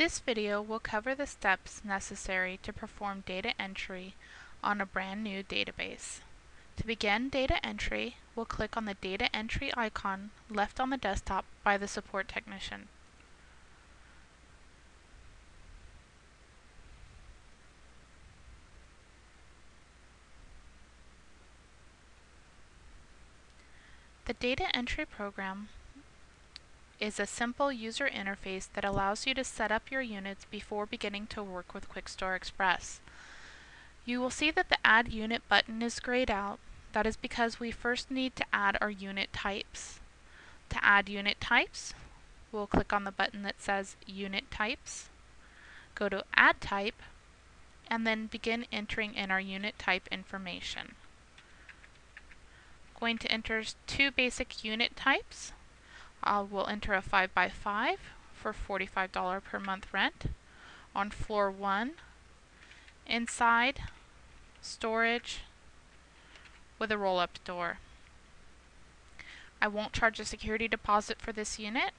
This video will cover the steps necessary to perform data entry on a brand new database. To begin data entry, we'll click on the data entry icon left on the desktop by the support technician. The data entry program is a simple user interface that allows you to set up your units before beginning to work with QuikStor Express. You will see that the Add Unit button is grayed out. That is because we first need to add our unit types. To add unit types, we'll click on the button that says Unit Types, go to Add Type, and then begin entering in our unit type information. Going to enter two basic unit types. We'll enter a 5x5 for $45 per month rent on floor 1, inside, storage, with a roll-up door. I won't charge a security deposit for this unit.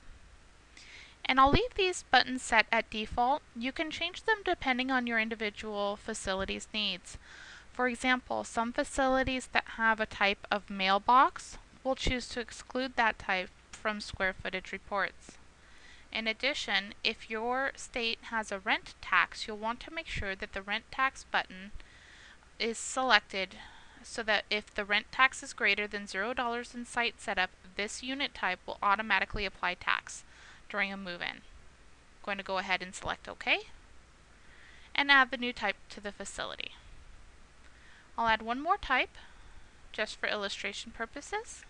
And I'll leave these buttons set at default. You can change them depending on your individual facility's needs. For example, some facilities that have a type of mailbox will choose to exclude that type from square footage reports. In addition, if your state has a rent tax, you'll want to make sure that the rent tax button is selected so that if the rent tax is greater than $0 in site setup, this unit type will automatically apply tax during a move-in. I'm going to go ahead and select OK and add the new type to the facility. I'll add one more type just for illustration purposes.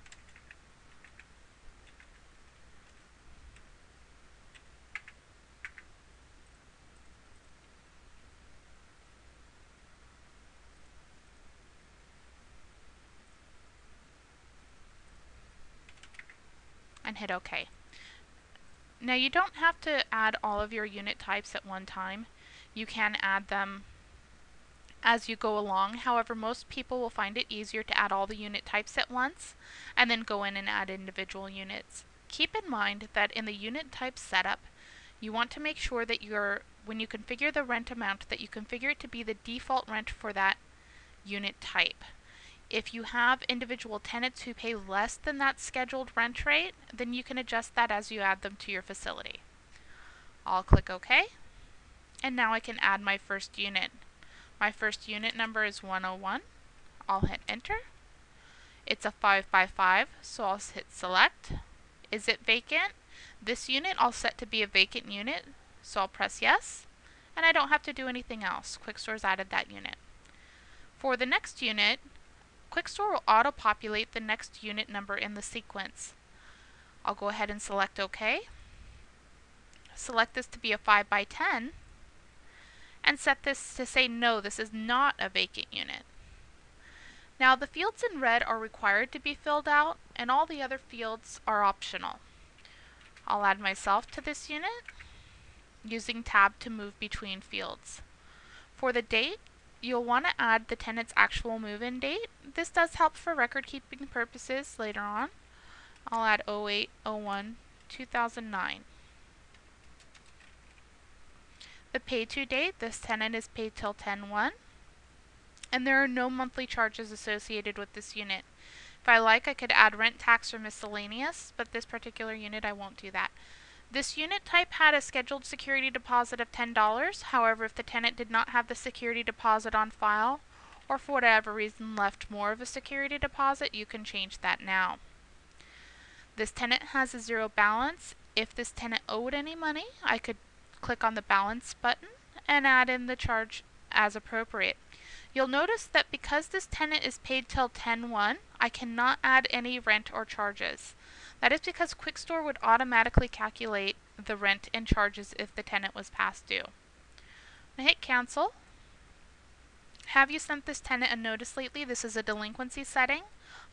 And hit OK. Now you don't have to add all of your unit types at one time. You can add them as you go along. However, most people will find it easier to add all the unit types at once and then go in and add individual units. Keep in mind that in the unit type setup, you want to make sure that when you configure the rent amount, that you configure it to be the default rent for that unit type. If you have individual tenants who pay less than that scheduled rent rate, then you can adjust that as you add them to your facility. I'll click OK, and now I can add my first unit. My first unit number is 101. I'll hit enter. It's a 5x5, so I'll hit select. Is it vacant? This unit I'll set to be a vacant unit, so I'll press yes, and I don't have to do anything else. QuikStor's added that unit. For the next unit, QuikStor will auto-populate the next unit number in the sequence. I'll go ahead and select OK. Select this to be a 5x10 and set this to say no, this is not a vacant unit. Now the fields in red are required to be filled out and all the other fields are optional. I'll add myself to this unit using tab to move between fields. For the date, you'll want to add the tenant's actual move-in date. This does help for record-keeping purposes later on. I'll add 08/01/2009. The pay-to date, this tenant is paid till 10/1, and there are no monthly charges associated with this unit. If I like, I could add rent, tax, or miscellaneous, but this particular unit I won't do that. This unit type had a scheduled security deposit of $10. However, if the tenant did not have the security deposit on file, or for whatever reason left more of a security deposit, you can change that now. This tenant has a zero balance. If this tenant owed any money, I could click on the balance button and add in the charge as appropriate. You'll notice that because this tenant is paid till 10/1, I cannot add any rent or charges. That is because QuikStor would automatically calculate the rent and charges if the tenant was past due. Now hit cancel. Have you sent this tenant a notice lately? This is a delinquency setting.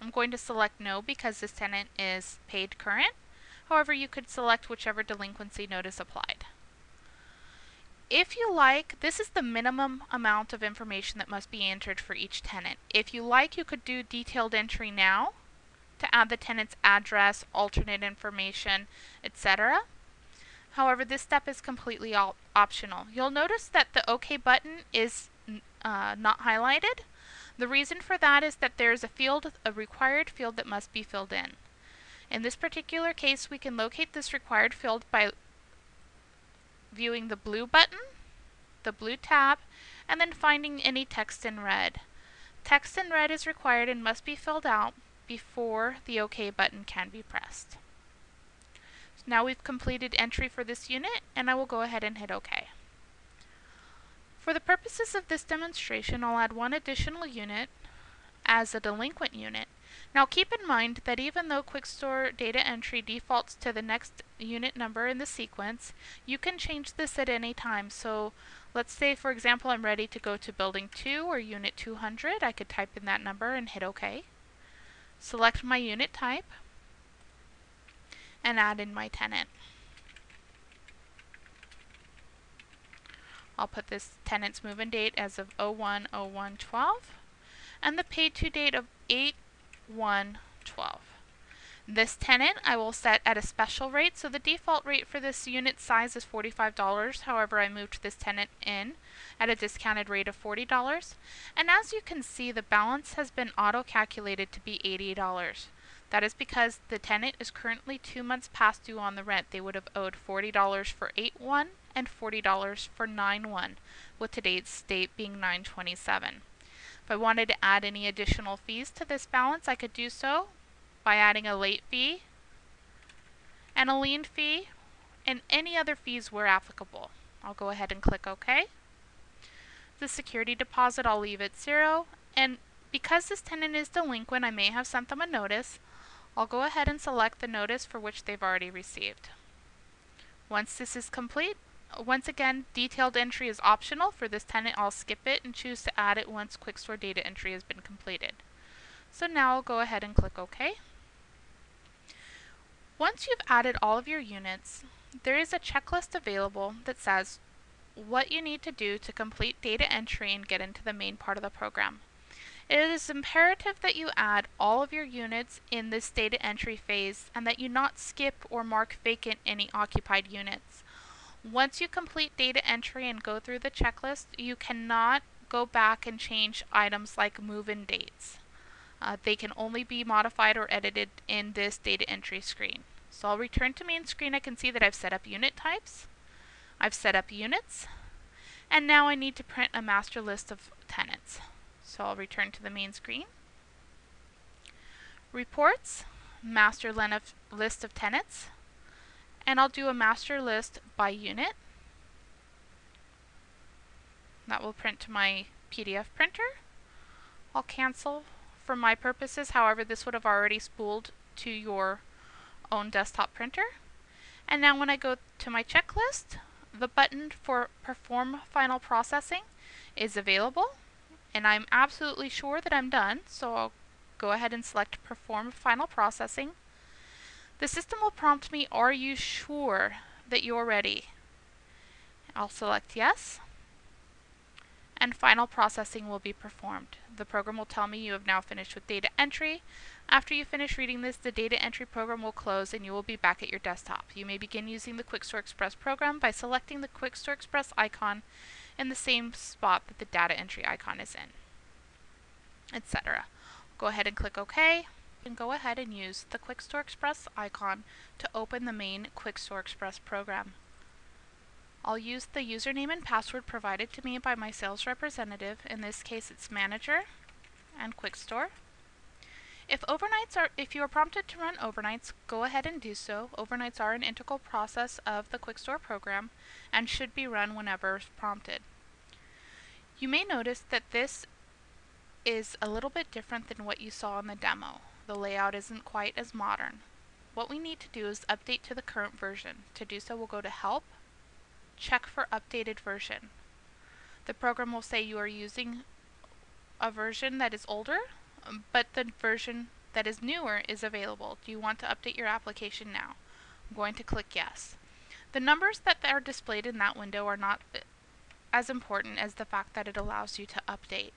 I'm going to select no because this tenant is paid current. However, you could select whichever delinquency notice applied. If you like, this is the minimum amount of information that must be entered for each tenant. If you like, you could do detailed entry now to add the tenant's address, alternate information, etc. However, this step is completely optional. You'll notice that the OK button is not highlighted. The reason for that is that there is a required field that must be filled in. In this particular case, we can locate this required field by viewing the blue button, the blue tab, and then finding any text in red. Text in red is required and must be filled out before the OK button can be pressed. So now we've completed entry for this unit, and I will go ahead and hit OK. For the purposes of this demonstration, I'll add one additional unit as a delinquent unit. Now keep in mind that even though QuikStor data entry defaults to the next unit number in the sequence, you can change this at any time. So let's say, for example, I'm ready to go to building 2 or unit 200. I could type in that number and hit OK. Select my unit type and add in my tenant. I'll put this tenant's move-in date as of 01/01/12 and the paid to date of 8/1/12. This tenant I will set at a special rate, so the default rate for this unit size is $45. However, I moved this tenant in at a discounted rate of $40. And as you can see, the balance has been auto-calculated to be $80. That is because the tenant is currently 2 months past due on the rent. They would have owed $40 for 8/1 and $40 for 9/1, with today's date being 9/27. If I wanted to add any additional fees to this balance, I could do so by adding a late fee and a lien fee and any other fees where applicable. I'll go ahead and click OK. The security deposit I'll leave at 0, and because this tenant is delinquent, I may have sent them a notice. I'll go ahead and select the notice for which they've already received. Once this is complete, once again, detailed entry is optional. For this tenant, I'll skip it and choose to add it once QuikStor data entry has been completed. So now I'll go ahead and click OK. Once you've added all of your units, there is a checklist available that says what you need to do to complete data entry and get into the main part of the program. It is imperative that you add all of your units in this data entry phase and that you not skip or mark vacant any occupied units. Once you complete data entry and go through the checklist, you cannot go back and change items like move-in dates. They can only be modified or edited in this data entry screen. So I'll return to main screen. I can see that I've set up unit types, I've set up units, and now I need to print a master list of tenants. So I'll return to the main screen. Reports, master list of tenants, and I'll do a master list by unit. That will print to my PDF printer. I'll cancel for my purposes, however this would have already spooled to your own desktop printer. And now when I go to my checklist, the button for Perform Final Processing is available, and I'm absolutely sure that I'm done, so I'll go ahead and select Perform Final Processing. The system will prompt me, are you sure that you're ready? I'll select yes, and final processing will be performed. The program will tell me you have now finished with data entry. After you finish reading this, the data entry program will close and you will be back at your desktop. You may begin using the QuikStor Express program by selecting the QuikStor Express icon in the same spot that the data entry icon is in, etc. Go ahead and click OK, and go ahead and use the QuikStor Express icon to open the main QuikStor Express program. I'll use the username and password provided to me by my sales representative. In this case, it's manager and QuikStor. If you are prompted to run overnights, go ahead and do so. Overnights are an integral process of the QuikStor program and should be run whenever prompted. You may notice that this is a little bit different than what you saw in the demo. The layout isn't quite as modern. What we need to do is update to the current version. To do so, we'll go to Help, check for updated version. The program will say you are using a version that is older, but the version that is newer is available. Do you want to update your application now? I'm going to click yes. The numbers that are displayed in that window are not as important as the fact that it allows you to update.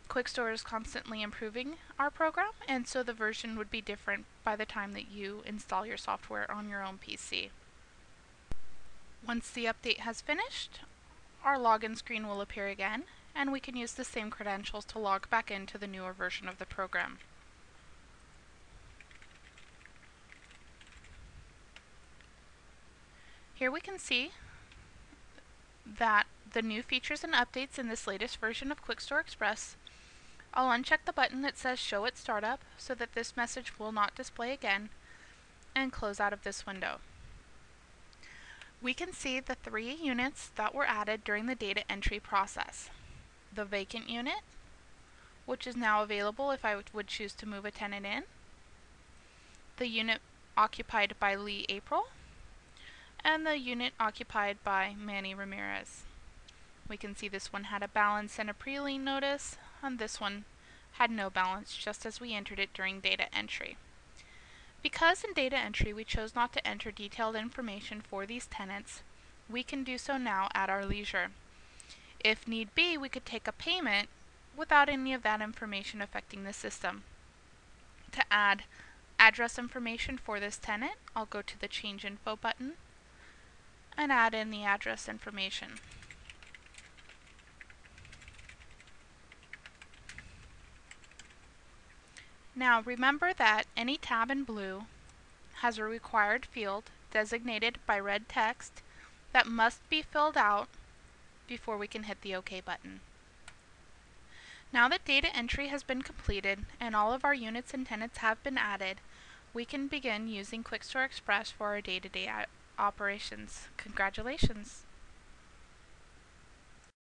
QuikStor is constantly improving our program, and so the version would be different by the time that you install your software on your own PC. Once the update has finished, our login screen will appear again, and we can use the same credentials to log back into the newer version of the program. Here we can see that the new features and updates in this latest version of QuikStor Express. I'll uncheck the button that says Show at Startup so that this message will not display again, and close out of this window. We can see the 3 units that were added during the data entry process. The vacant unit, which is now available if I would choose to move a tenant in. The unit occupied by Lee April, and the unit occupied by Manny Ramirez. We can see this one had a balance and a pre-lien notice, and this one had no balance, just as we entered it during data entry. Because in data entry we chose not to enter detailed information for these tenants, we can do so now at our leisure. If need be, we could take a payment without any of that information affecting the system. To add address information for this tenant, I'll go to the Change Info button and add in the address information. Now remember that any tab in blue has a required field designated by red text that must be filled out before we can hit the OK button. Now that data entry has been completed and all of our units and tenants have been added, we can begin using QuikStor Express for our day-to-day operations. Congratulations!